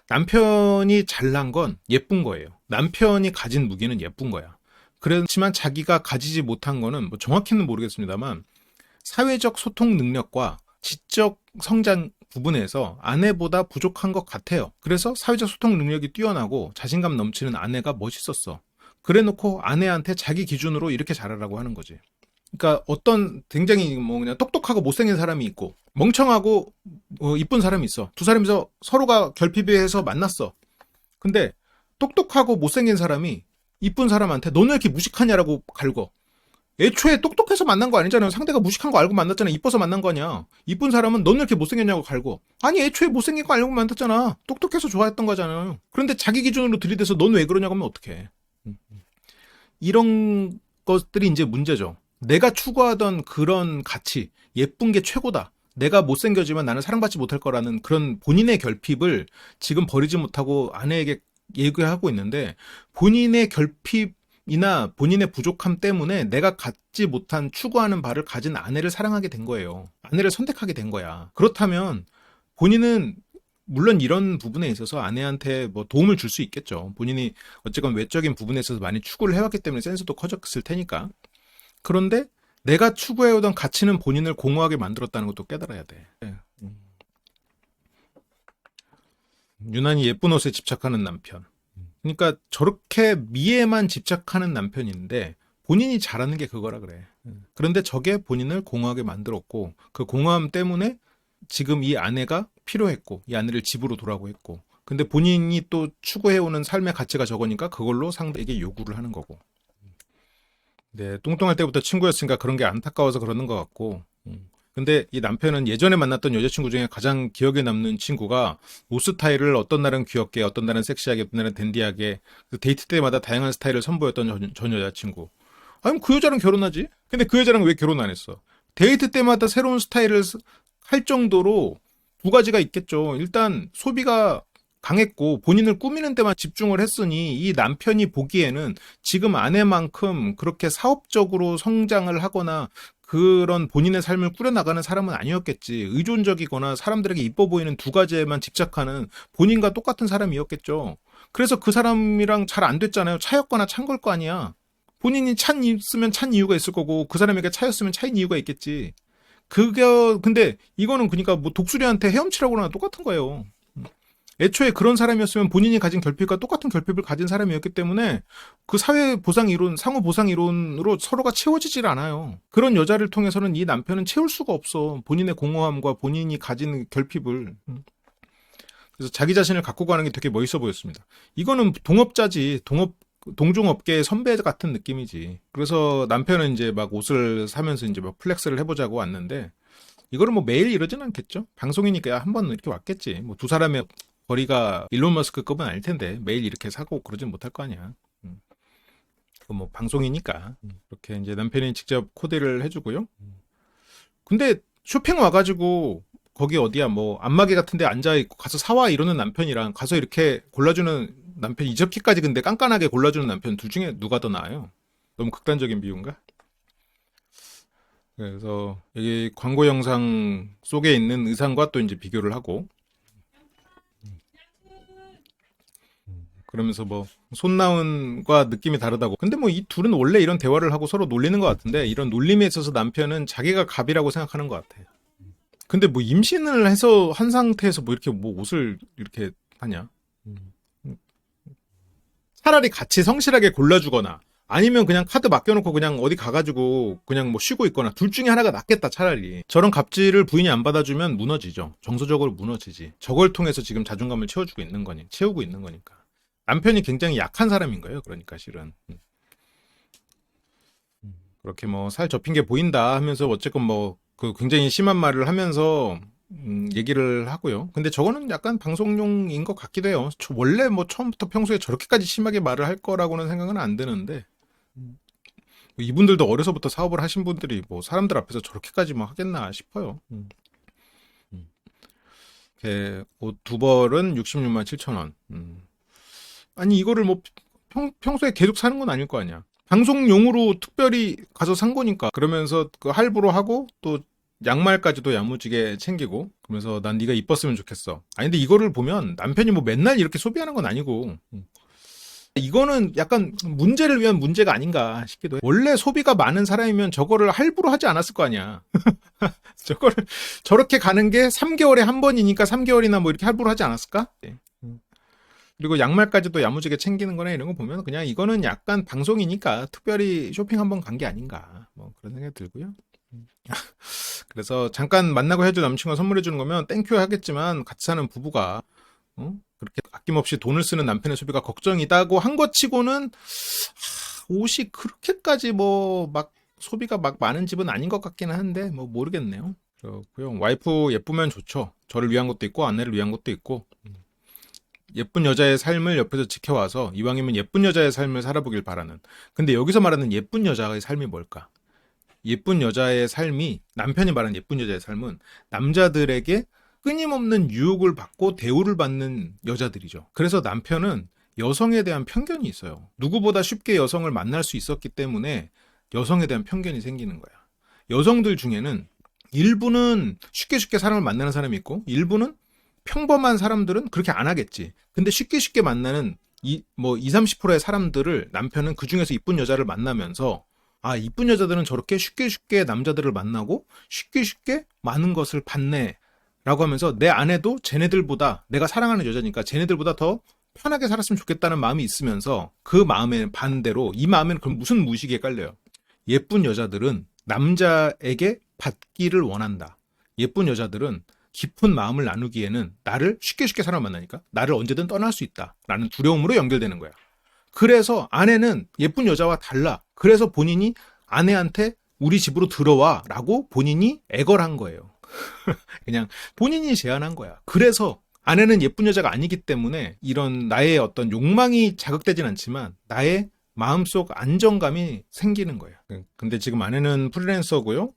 남편이 잘난 건 예쁜 거예요. 남편이 가진 무기는 예쁜 거야. 그렇지만 자기가 가지지 못한 거는 뭐 정확히는 모르겠습니다만 사회적 소통 능력과 지적 성장 부분에서 아내보다 부족한 것 같아요. 그래서 사회적 소통 능력이 뛰어나고 자신감 넘치는 아내가 멋있었어. 그래놓고 아내한테 자기 기준으로 이렇게 잘하라고 하는 거지. 그러니까 어떤 굉장히 뭐 그냥 똑똑하고 못생긴 사람이 있고 멍청하고 이쁜 사람이 있어. 두 사람이서 서로가 결핍해서 만났어. 근데 똑똑하고 못생긴 사람이 이쁜 사람한테 너는 왜 이렇게 무식하냐라고 갈고. 애초에 똑똑해서 만난 거 아니잖아요. 상대가 무식한 거 알고 만났잖아. 이뻐서 만난 거 아니야. 이쁜 사람은 너는 왜 이렇게 못생겼냐고 갈고. 아니 애초에 못생긴 거 알고 만났잖아. 똑똑해서 좋아했던 거잖아요. 그런데 자기 기준으로 들이대서 넌 왜 그러냐고 하면 어떡해. 이런 것들이 이제 문제죠. 내가 추구하던 그런 가치, 예쁜 게 최고다. 내가 못생겨지면 나는 사랑받지 못할 거라는 그런 본인의 결핍을 지금 버리지 못하고 아내에게 얘기하고 있는데 본인의 결핍이나 본인의 부족함 때문에 내가 갖지 못한 추구하는 바를 가진 아내를 사랑하게 된 거예요. 아내를 선택하게 된 거야. 그렇다면 본인은 물론 이런 부분에 있어서 아내한테 뭐 도움을 줄 수 있겠죠. 본인이 어쨌건 외적인 부분에 있어서 많이 추구를 해왔기 때문에 센스도 커졌을 테니까. 그런데 내가 추구해오던 가치는 본인을 공허하게 만들었다는 것도 깨달아야 돼. 유난히 예쁜 옷에 집착하는 남편. 그러니까 저렇게 미에만 집착하는 남편인데 본인이 잘하는 게 그거라 그래. 그런데 저게 본인을 공허하게 만들었고 그 공허함 때문에 지금 이 아내가 필요했고 이 아내를 집으로 돌아오고 했고 근데 본인이 또 추구해오는 삶의 가치가 저거니까 그걸로 상대에게 요구를 하는 거고. 네, 뚱뚱할 때부터 친구였으니까 그런 게 안타까워서 그러는 것 같고. 근데 이 남편은 예전에 만났던 여자친구 중에 가장 기억에 남는 친구가 옷 스타일을 어떤 날은 귀엽게 어떤 날은 섹시하게 어떤 날은 댄디하게 데이트 때마다 다양한 스타일을 선보였던 전 여자친구. 아니 그 여자랑 결혼하지? 근데 그 여자랑 왜 결혼 안 했어? 데이트 때마다 새로운 스타일을 할 정도로 두 가지가 있겠죠. 일단 소비가 강했고 본인을 꾸미는 데만 집중을 했으니 이 남편이 보기에는 지금 아내만큼 그렇게 사업적으로 성장을 하거나 그런 본인의 삶을 꾸려나가는 사람은 아니었겠지. 의존적이거나 사람들에게 이뻐 보이는 두 가지에만 집착하는 본인과 똑같은 사람이었겠죠. 그래서 그 사람이랑 잘 안 됐잖아요. 차였거나 찬 걸 거 아니야. 본인이 있으면 찬 이유가 있을 거고 그 사람에게 차였으면 차인 이유가 있겠지. 근데 이거는 그러니까 뭐 독수리한테 헤엄치라고나 똑같은 거예요. 애초에 그런 사람이었으면 본인이 가진 결핍과 똑같은 결핍을 가진 사람이었기 때문에 그 사회 보상 이론, 상호 보상 이론으로 서로가 채워지질 않아요. 그런 여자를 통해서는 이 남편은 채울 수가 없어. 본인의 공허함과 본인이 가진 결핍을. 그래서 자기 자신을 갖고 가는 게 되게 멋있어 보였습니다. 이거는 동업자지. 동종업계의 선배 같은 느낌이지. 그래서 남편은 이제 막 옷을 사면서 이제 막 플렉스를 해보자고 왔는데 이거를 뭐 매일 이러진 않겠죠. 방송이니까 한 번 이렇게 왔겠지. 뭐 두 사람의 거리가 일론 머스크급은 아닐 텐데 매일 이렇게 사고 그러진 못할 거 아니야. 뭐 방송이니까 이렇게 이제 남편이 직접 코디를 해주고요. 근데 쇼핑 와가지고 거기 어디야 뭐 안마기 같은 데 앉아있고 가서 사와 이러는 남편이랑 가서 이렇게 골라주는 남편, 이렇게까지 근데 깐깐하게 골라주는 남편 둘 중에 누가 더 나아요? 너무 극단적인 비유인가? 그래서 여기 광고 영상 속에 있는 의상과 또 이제 비교를 하고 그러면서 뭐 손나은과 느낌이 다르다고. 근데 뭐 이 둘은 원래 이런 대화를 하고 서로 놀리는 것 같은데 이런 놀림에 있어서 남편은 자기가 갑이라고 생각하는 것 같아. 근데 뭐 임신을 해서 한 상태에서 뭐 이렇게 뭐 옷을 이렇게 하냐? 차라리 같이 성실하게 골라주거나 아니면 그냥 카드 맡겨놓고 그냥 어디 가가지고 그냥 뭐 쉬고 있거나 둘 중에 하나가 낫겠다 차라리. 저런 갑질을 부인이 안 받아주면 무너지죠. 정서적으로 무너지지. 저걸 통해서 지금 자존감을 채우고 있는 거니까. 남편이 굉장히 약한 사람인 거예요. 그러니까 실은. 그렇게 뭐 살 접힌 게 보인다 하면서 어쨌건 뭐 그 굉장히 심한 말을 하면서 얘기를 하고요. 근데 저거는 약간 방송용인 것 같기도 해요. 원래 뭐 처음부터 평소에 저렇게까지 심하게 말을 할 거라고는 생각은 안 드는데 이분들도 어려서부터 사업을 하신 분들이 뭐 사람들 앞에서 저렇게까지 뭐 하겠나 싶어요. 옷 두 벌은 66만 7천 원. 아니 이거를 뭐 평소에 계속 사는 건 아닐 거 아니야. 방송용으로 특별히 가서 산 거니까. 그러면서 그 할부로 하고 또 양말까지도 야무지게 챙기고 그러면서 난 네가 이뻤으면 좋겠어. 아니 근데 이거를 보면 남편이 뭐 맨날 이렇게 소비하는 건 아니고 이거는 약간 문제를 위한 문제가 아닌가 싶기도 해. 원래 소비가 많은 사람이면 저거를 할부로 하지 않았을 거 아니야. 저거를 저렇게 가는 게 3개월에 한 번이니까 3개월이나 뭐 이렇게 할부로 하지 않았을까? 그리고 양말까지도 야무지게 챙기는 거나 이런 거 보면 그냥 이거는 약간 방송이니까 특별히 쇼핑 한번 간 게 아닌가 뭐 그런 생각이 들고요. 그래서 잠깐 만나고 헤어질 남친과 선물해 주는 거면 땡큐 하겠지만 같이 사는 부부가 그렇게 아낌없이 돈을 쓰는 남편의 소비가 걱정이다고 한 것 치고는 옷이 그렇게까지 뭐 막 소비가 막 많은 집은 아닌 것 같기는 한데 뭐 모르겠네요. 그렇고요. 와이프 예쁘면 좋죠. 저를 위한 것도 있고 아내를 위한 것도 있고 예쁜 여자의 삶을 옆에서 지켜와서 이왕이면 예쁜 여자의 삶을 살아보길 바라는. 근데 여기서 말하는 예쁜 여자의 삶이 뭘까? 예쁜 여자의 삶이, 남편이 말하는 예쁜 여자의 삶은 남자들에게 끊임없는 유혹을 받고 대우를 받는 여자들이죠. 그래서 남편은 여성에 대한 편견이 있어요. 누구보다 쉽게 여성을 만날 수 있었기 때문에 여성에 대한 편견이 생기는 거야. 여성들 중에는 일부는 쉽게 사람을 만나는 사람이 있고 일부는 평범한 사람들은 그렇게 안 하겠지. 근데 쉽게 만나는 20, 30%의 사람들을 남편은 그 중에서 이쁜 여자를 만나면서 이쁜 여자들은 저렇게 쉽게 남자들을 만나고 쉽게 많은 것을 받네. 라고 하면서 내 아내도 쟤네들보다 내가 사랑하는 여자니까 쟤네들보다 더 편하게 살았으면 좋겠다는 마음이 있으면서 그 마음에 반대로 이 마음에는 그럼 무슨 무의식에 깔려요. 예쁜 여자들은 남자에게 받기를 원한다. 예쁜 여자들은 깊은 마음을 나누기에는 나를 쉽게 사람 만나니까 나를 언제든 떠날 수 있다 라는 두려움으로 연결되는 거야. 그래서 아내는 예쁜 여자와 달라. 그래서 본인이 아내한테 우리 집으로 들어와 라고 본인이 애걸한 거예요. 그냥 본인이 제안한 거야. 그래서 아내는 예쁜 여자가 아니기 때문에 이런 나의 어떤 욕망이 자극되진 않지만 나의 마음속 안정감이 생기는 거예요. 근데 지금 아내는 프리랜서고요.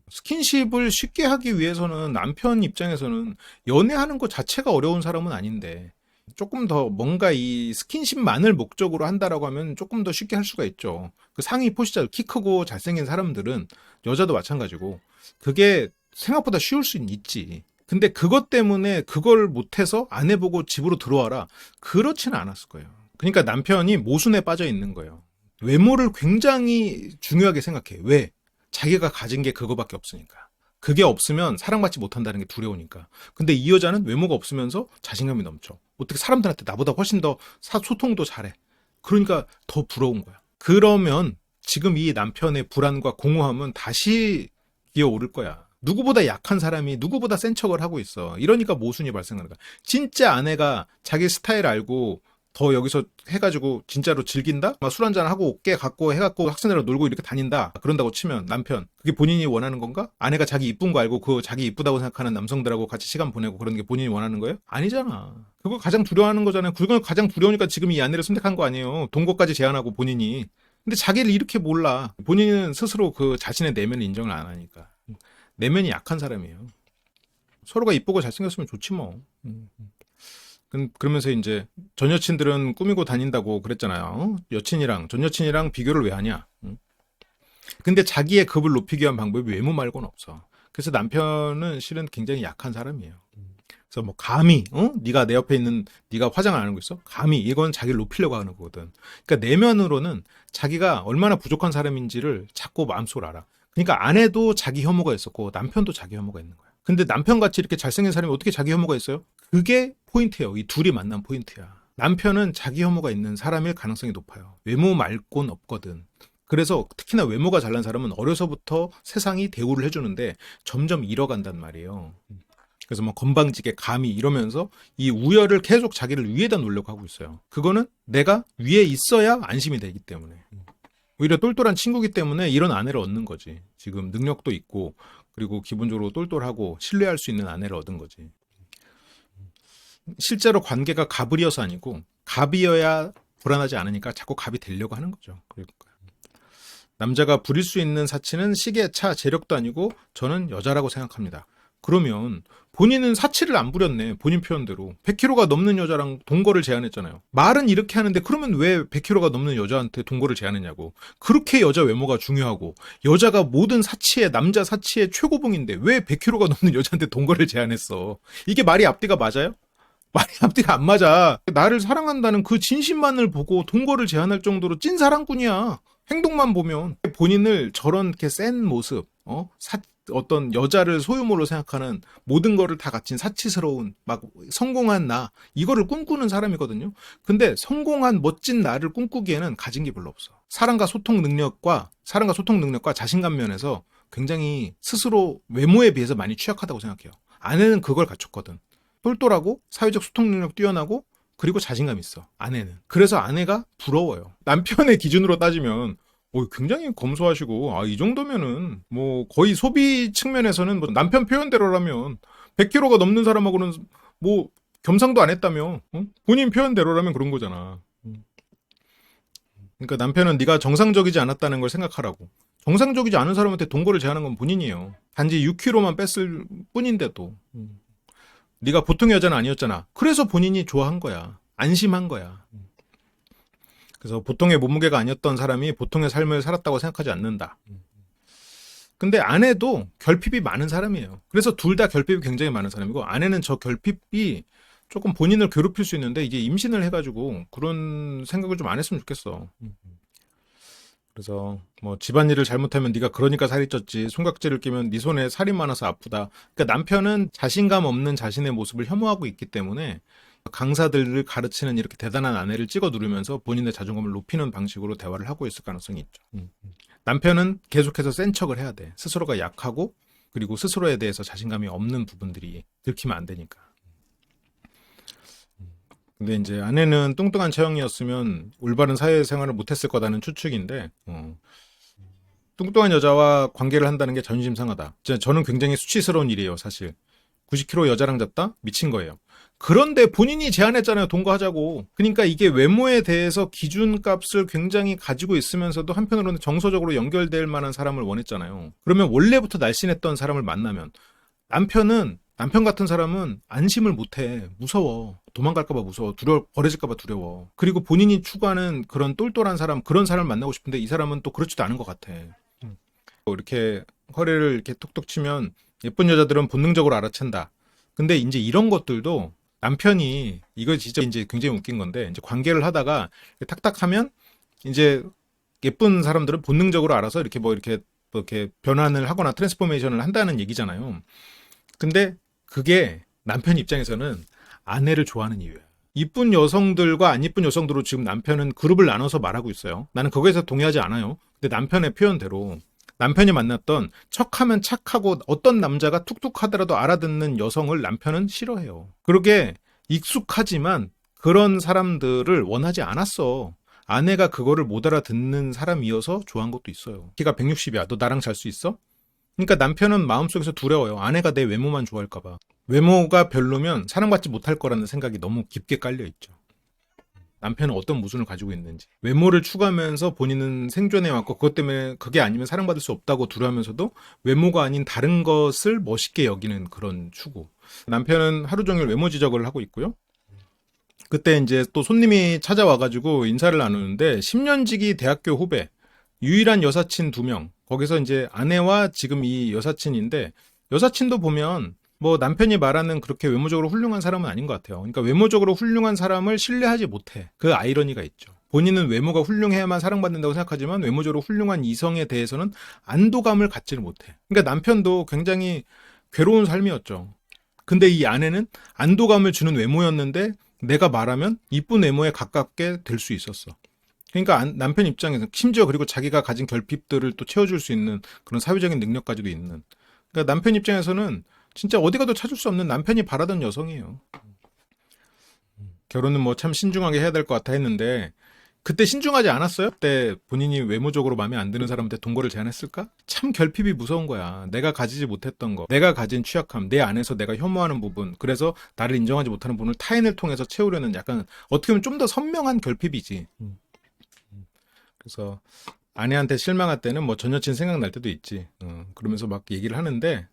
스킨십을 쉽게 하기 위해서는 남편 입장에서는 연애하는 것 자체가 어려운 사람은 아닌데 조금 더 뭔가 이 스킨십만을 목적으로 한다라고 하면 조금 더 쉽게 할 수가 있죠. 그 상위 포시자 키 크고 잘생긴 사람들은 여자도 마찬가지고 그게 생각보다 쉬울 수는 있지. 근데 그것 때문에 그걸 못해서 아내 보고 집으로 들어와라. 그렇지는 않았을 거예요. 그러니까 남편이 모순에 빠져 있는 거예요. 외모를 굉장히 중요하게 생각해. 왜? 자기가 가진 게 그거밖에 없으니까. 그게 없으면 사랑받지 못한다는 게 두려우니까. 근데 이 여자는 외모가 없으면서 자신감이 넘쳐. 어떻게 사람들한테 나보다 훨씬 더 소통도 잘해. 그러니까 더 부러운 거야. 그러면 지금 이 남편의 불안과 공허함은 다시 기어오를 거야. 누구보다 약한 사람이 누구보다 센 척을 하고 있어. 이러니까 모순이 발생하는 거야. 진짜 아내가 자기 스타일 알고 더 여기서 해가지고 진짜로 즐긴다? 막 술 한잔 하고 어깨 갖고 해갖고 학생들이랑 놀고 이렇게 다닌다. 그런다고 치면 남편 그게 본인이 원하는 건가? 아내가 자기 이쁜 거 알고 그 자기 이쁘다고 생각하는 남성들하고 같이 시간 보내고 그런 게 본인이 원하는 거예요? 아니잖아. 그거 가장 두려워하는 거잖아요. 그건 가장 두려우니까 지금 이 아내를 선택한 거 아니에요. 동거까지 제안하고 본인이. 근데 자기를 이렇게 몰라. 본인은 스스로 그 자신의 내면을 인정을 안 하니까. 내면이 약한 사람이에요. 서로가 이쁘고 잘생겼으면 좋지 뭐. 그러면서 이제 전 여친들은 꾸미고 다닌다고 그랬잖아요. 여친이랑 전 여친이랑 비교를 왜 하냐. 근데 자기의 급을 높이기 위한 방법이 외모 말고는 없어. 그래서 남편은 실은 굉장히 약한 사람이에요. 그래서 뭐 감히 네가 내 옆에 있는 네가 화장을 안 하는 거 있어? 감히 이건 자기를 높이려고 하는 거거든. 그러니까 내면으로는 자기가 얼마나 부족한 사람인지를 자꾸 마음속으로 알아. 그러니까 아내도 자기 혐오가 있었고 남편도 자기 혐오가 있는 거야. 근데 남편같이 이렇게 잘생긴 사람이 어떻게 자기 혐오가 있어요? 그게 포인트예요. 이 둘이 만난 포인트야. 남편은 자기 혐오가 있는 사람일 가능성이 높아요. 외모 말고는 없거든. 그래서 특히나 외모가 잘난 사람은 어려서부터 세상이 대우를 해주는데 점점 잃어간단 말이에요. 그래서 뭐 건방지게 감히 이러면서 이 우열을 계속 자기를 위에다 놓으려고 하고 있어요. 그거는 내가 위에 있어야 안심이 되기 때문에. 오히려 똘똘한 친구기 때문에 이런 아내를 얻는 거지. 지금 능력도 있고 그리고 기본적으로 똘똘하고 신뢰할 수 있는 아내를 얻은 거지. 실제로 관계가 갑을이어서 아니고 갑이어야 불안하지 않으니까 자꾸 갑이 되려고 하는 거죠. 그러니까 남자가 부릴 수 있는 사치는 시계, 차, 재력도 아니고 저는 여자라고 생각합니다. 그러면 본인은 사치를 안 부렸네. 본인 표현대로. 100kg가 넘는 여자랑 동거를 제안했잖아요. 말은 이렇게 하는데 그러면 왜 100kg가 넘는 여자한테 동거를 제안했냐고. 그렇게 여자 외모가 중요하고 여자가 모든 사치의 남자 사치의 최고봉인데 왜 100kg가 넘는 여자한테 동거를 제안했어. 이게 말이 앞뒤가 맞아요? 말이 앞뒤가 안 맞아. 나를 사랑한다는 그 진심만을 보고 동거를 제안할 정도로 찐 사랑꾼이야. 행동만 보면 본인을 저런 이렇게 센 모습, 어떤 여자를 소유물로 생각하는 모든 거를 다 갖춘 사치스러운 막 성공한 나 이거를 꿈꾸는 사람이거든요. 근데 성공한 멋진 나를 꿈꾸기에는 가진 게 별로 없어. 사랑과 소통 능력과 자신감 면에서 굉장히 스스로 외모에 비해서 많이 취약하다고 생각해요. 아내는 그걸 갖췄거든. 똘똘하고 사회적 소통 능력 뛰어나고 그리고 자신감 있어. 아내는. 그래서 아내가 부러워요. 남편의 기준으로 따지면 굉장히 검소하시고 이 정도면은 뭐 거의 소비 측면에서는 뭐 남편 표현대로라면 100kg가 넘는 사람하고는 뭐 겸상도 안 했다며. 본인 표현대로라면 그런 거잖아. 그러니까 남편은 네가 정상적이지 않았다는 걸 생각하라고. 정상적이지 않은 사람한테 동거를 제안한 건 본인이에요. 단지 6kg만 뺐을 뿐인데도. 네가 보통의 여자는 아니었잖아. 그래서 본인이 좋아한 거야. 안심한 거야. 그래서 보통의 몸무게가 아니었던 사람이 보통의 삶을 살았다고 생각하지 않는다. 근데 아내도 결핍이 많은 사람이에요. 그래서 둘 다 결핍이 굉장히 많은 사람이고 아내는 저 결핍이 조금 본인을 괴롭힐 수 있는데 이제 임신을 해가지고 그런 생각을 좀 안 했으면 좋겠어. 그래서 뭐 집안일을 잘못하면 네가 그러니까 살이 쪘지, 손각질을 끼면 네 손에 살이 많아서 아프다. 그러니까 남편은 자신감 없는 자신의 모습을 혐오하고 있기 때문에 강사들을 가르치는 이렇게 대단한 아내를 찍어 누르면서 본인의 자존감을 높이는 방식으로 대화를 하고 있을 가능성이 있죠. 남편은 계속해서 센 척을 해야 돼. 스스로가 약하고 그리고 스스로에 대해서 자신감이 없는 부분들이 들키면 안 되니까. 근데 이제 아내는 뚱뚱한 체형이었으면 올바른 사회생활을 못했을 거다는 추측인데 뚱뚱한 여자와 관계를 한다는 게 자존심 상하다. 저는 굉장히 수치스러운 일이에요. 사실 90kg 여자랑 잤다? 미친 거예요. 그런데 본인이 제안했잖아요. 동거하자고. 그러니까 이게 외모에 대해서 기준값을 굉장히 가지고 있으면서도 한편으로는 정서적으로 연결될 만한 사람을 원했잖아요. 그러면 원래부터 날씬했던 사람을 만나면 남편 같은 사람은 안심을 못해. 무서워. 도망갈까봐 무서워. 버려질까봐 두려워. 그리고 본인이 추구하는 그런 똘똘한 사람, 그런 사람을 만나고 싶은데 이 사람은 또 그렇지도 않은 것 같아. 이렇게 허리를 이렇게 톡톡 치면 예쁜 여자들은 본능적으로 알아챈다. 근데 이제 이런 것들도 남편이 이거 진짜 이제 굉장히 웃긴 건데 이제 관계를 하다가 탁탁 하면 이제 예쁜 사람들은 본능적으로 알아서 이렇게 변환을 하거나 트랜스포메이션을 한다는 얘기잖아요. 근데 그게 남편 입장에서는 아내를 좋아하는 이유야. 이쁜 여성들과 안 이쁜 여성들로 지금 남편은 그룹을 나눠서 말하고 있어요. 나는 거기에서 동의하지 않아요. 근데 남편의 표현대로 남편이 만났던 척하면 착하고 어떤 남자가 툭툭 하더라도 알아듣는 여성을 남편은 싫어해요. 그러게 익숙하지만 그런 사람들을 원하지 않았어. 아내가 그거를 못 알아듣는 사람이어서 좋아한 것도 있어요. 키가 160이야. 너 나랑 잘 수 있어? 그러니까 남편은 마음속에서 두려워요. 아내가 내 외모만 좋아할까 봐. 외모가 별로면 사랑받지 못할 거라는 생각이 너무 깊게 깔려 있죠. 남편은 어떤 모순을 가지고 있는지. 외모를 추구하면서 본인은 생존해왔고 그것 때문에 그게 아니면 사랑받을 수 없다고 두려워하면서도 외모가 아닌 다른 것을 멋있게 여기는 그런 추구. 남편은 하루 종일 외모 지적을 하고 있고요. 그때 이제 또 손님이 찾아와가지고 인사를 나누는데 10년지기 대학교 후배, 유일한 여사친 2명. 거기서 이제 아내와 지금 이 여사친인데 여사친도 보면 뭐 남편이 말하는 그렇게 외모적으로 훌륭한 사람은 아닌 것 같아요. 그러니까 외모적으로 훌륭한 사람을 신뢰하지 못해. 그 아이러니가 있죠. 본인은 외모가 훌륭해야만 사랑받는다고 생각하지만 외모적으로 훌륭한 이성에 대해서는 안도감을 갖지를 못해. 그러니까 남편도 굉장히 괴로운 삶이었죠. 근데 이 아내는 안도감을 주는 외모였는데 내가 말하면 이쁜 외모에 가깝게 될 수 있었어. 그러니까 남편 입장에서 심지어 그리고 자기가 가진 결핍들을 또 채워줄 수 있는 그런 사회적인 능력까지도 있는. 그러니까 남편 입장에서는 진짜 어디 가도 찾을 수 없는 남편이 바라던 여성이에요. 결혼은 뭐 참 신중하게 해야 될 것 같아 했는데 그때 신중하지 않았어요? 그때 본인이 외모적으로 마음에 안 드는 사람한테 동거를 제안했을까? 참 결핍이 무서운 거야. 내가 가지지 못했던 거, 내가 가진 취약함, 내 안에서 내가 혐오하는 부분, 그래서 나를 인정하지 못하는 부분을 타인을 통해서 채우려는 약간 어떻게 보면 좀 더 선명한 결핍이지. 그래서 아내한테 실망할 때는 뭐 전 여친 생각날 때도 있지. 그러면서 막 얘기를 하는데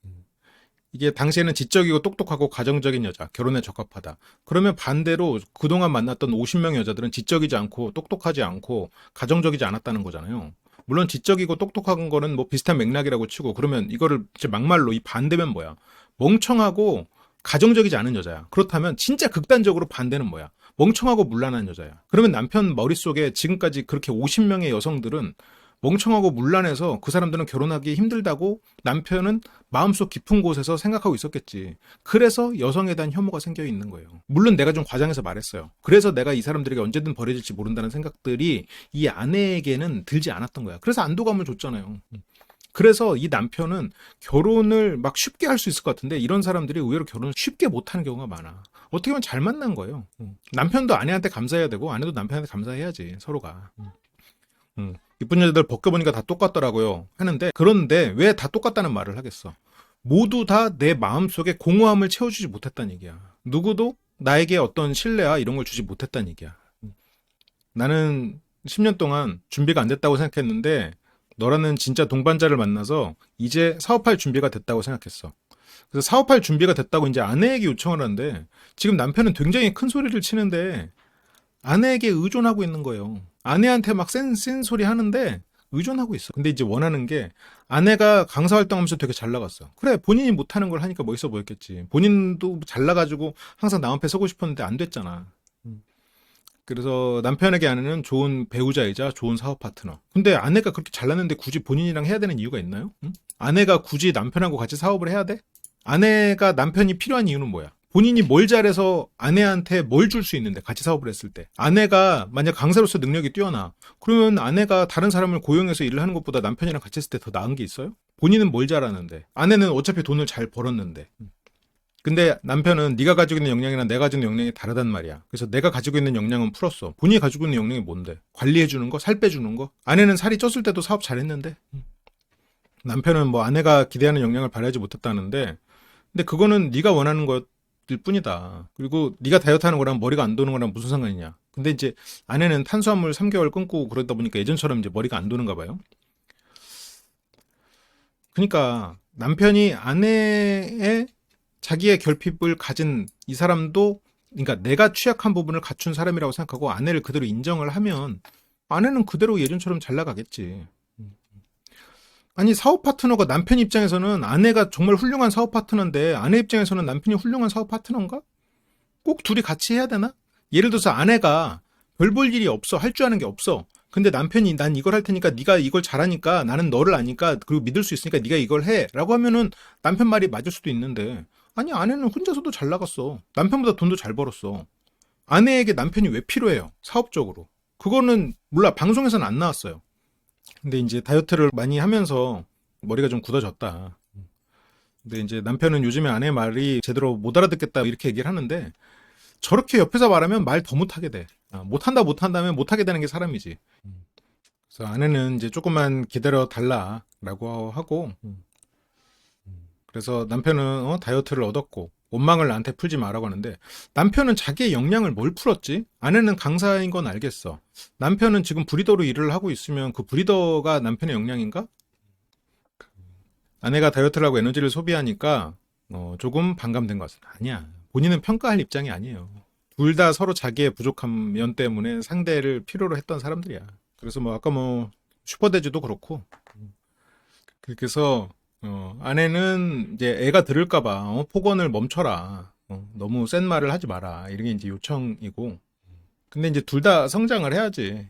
이게 당시에는 지적이고 똑똑하고 가정적인 여자, 결혼에 적합하다. 그러면 반대로 그동안 만났던 50명의 여자들은 지적이지 않고 똑똑하지 않고 가정적이지 않았다는 거잖아요. 물론 지적이고 똑똑한 거는 뭐 비슷한 맥락이라고 치고 그러면 이거를 이제 막말로 이 반대면 뭐야? 멍청하고 가정적이지 않은 여자야. 그렇다면 진짜 극단적으로 반대는 뭐야? 멍청하고 문란한 여자야. 그러면 남편 머릿속에 지금까지 그렇게 50명의 여성들은 멍청하고 문란해서 그 사람들은 결혼하기 힘들다고 남편은 마음속 깊은 곳에서 생각하고 있었겠지. 그래서 여성에 대한 혐오가 생겨 있는 거예요. 물론 내가 좀 과장해서 말했어요. 그래서 내가 이 사람들에게 언제든 버려질지 모른다는 생각들이 이 아내에게는 들지 않았던 거야. 그래서 안도감을 줬잖아요. 그래서 이 남편은 결혼을 막 쉽게 할 수 있을 것 같은데 이런 사람들이 의외로 결혼을 쉽게 못하는 경우가 많아. 어떻게 보면 잘 만난 거예요. 남편도 아내한테 감사해야 되고 아내도 남편한테 감사해야지 서로가. 이쁜 여자들 벗겨보니까 다 똑같더라고요 하는데 그런데 왜 다 똑같다는 말을 하겠어. 모두 다 내 마음속에 공허함을 채워주지 못했다는 얘기야. 누구도 나에게 어떤 신뢰와 이런 걸 주지 못했다는 얘기야. 나는 10년 동안 준비가 안 됐다고 생각했는데 너라는 진짜 동반자를 만나서 이제 사업할 준비가 됐다고 생각했어. 그래서 사업할 준비가 됐다고 이제 아내에게 요청을 하는데 지금 남편은 굉장히 큰 소리를 치는데 아내에게 의존하고 있는 거예요. 아내한테 막 센 소리 하는데 의존하고 있어. 근데 이제 원하는 게 아내가 강사 활동하면서 되게 잘 나갔어. 그래, 본인이 못하는 걸 하니까 멋있어 보였겠지. 본인도 잘 나가지고 항상 남 앞에 서고 싶었는데 안 됐잖아. 그래서 남편에게 아내는 좋은 배우자이자 좋은 사업 파트너. 근데 아내가 그렇게 잘났는데 굳이 본인이랑 해야 되는 이유가 있나요? 응? 아내가 굳이 남편하고 같이 사업을 해야 돼? 아내가 남편이 필요한 이유는 뭐야? 본인이 뭘 잘해서 아내한테 뭘 줄 수 있는데 같이 사업을 했을 때 아내가 만약 강사로서 능력이 뛰어나 그러면 아내가 다른 사람을 고용해서 일을 하는 것보다 남편이랑 같이 했을 때 더 나은 게 있어요? 본인은 뭘 잘하는데 아내는 어차피 돈을 잘 벌었는데 근데 남편은 네가 가지고 있는 역량이랑 내가 가지고 있는 역량이 다르단 말이야. 그래서 내가 가지고 있는 역량은 풀었어. 본인이 가지고 있는 역량이 뭔데? 관리해주는 거? 살 빼주는 거? 아내는 살이 쪘을 때도 사업 잘했는데 남편은 뭐 아내가 기대하는 역량을 발휘하지 못했다는데 근데 그거는 네가 원하는 것일 뿐이다. 그리고 네가 다이어트 하는 거랑 머리가 안 도는 거랑 무슨 상관이냐. 근데 이제 아내는 탄수화물 3개월 끊고 그러다 보니까 예전처럼 이제 머리가 안 도는가 봐요. 그러니까 남편이 아내의 자기의 결핍을 가진 이 사람도 그러니까 내가 취약한 부분을 갖춘 사람이라고 생각하고 아내를 그대로 인정을 하면 아내는 그대로 예전처럼 잘 나가겠지. 아니 사업 파트너가 남편 입장에서는 아내가 정말 훌륭한 사업 파트너인데 아내 입장에서는 남편이 훌륭한 사업 파트너인가? 꼭 둘이 같이 해야 되나? 예를 들어서 아내가 별 볼 일이 없어. 할 줄 아는 게 없어. 근데 남편이 난 이걸 할 테니까 네가 이걸 잘하니까 나는 너를 아니까 그리고 믿을 수 있으니까 네가 이걸 해 라고 하면은 남편 말이 맞을 수도 있는데 아니 아내는 혼자서도 잘 나갔어. 남편보다 돈도 잘 벌었어. 아내에게 남편이 왜 필요해요? 사업적으로. 그거는 몰라 방송에서는 안 나왔어요. 근데 이제 다이어트를 많이 하면서 머리가 좀 굳어졌다. 근데 이제 남편은 요즘에 아내 말이 제대로 못 알아듣겠다 이렇게 얘기를 하는데 저렇게 옆에서 말하면 말 더 못하게 돼. 못한다면 못하게 되는 게 사람이지. 그래서 아내는 이제 조금만 기다려 달라라고 하고 그래서 남편은 다이어트를 얻었고 원망을 나한테 풀지 마라고 하는데 남편은 자기의 역량을 뭘 풀었지? 아내는 강사인 건 알겠어. 남편은 지금 브리더로 일을 하고 있으면 그 브리더가 남편의 역량인가? 아내가 다이어트를 하고 에너지를 소비하니까 조금 반감된 것 같습니다. 아니야. 본인은 평가할 입장이 아니에요. 둘 다 서로 자기의 부족한 면 때문에 상대를 필요로 했던 사람들이야. 그래서 뭐 아까 뭐 슈퍼돼지도 그렇고 그래서 아내는 이제 애가 들을까봐 폭언을 멈춰라. 너무 센 말을 하지 마라. 이런 게 이제 요청이고. 근데 이제 둘 다 성장을 해야지.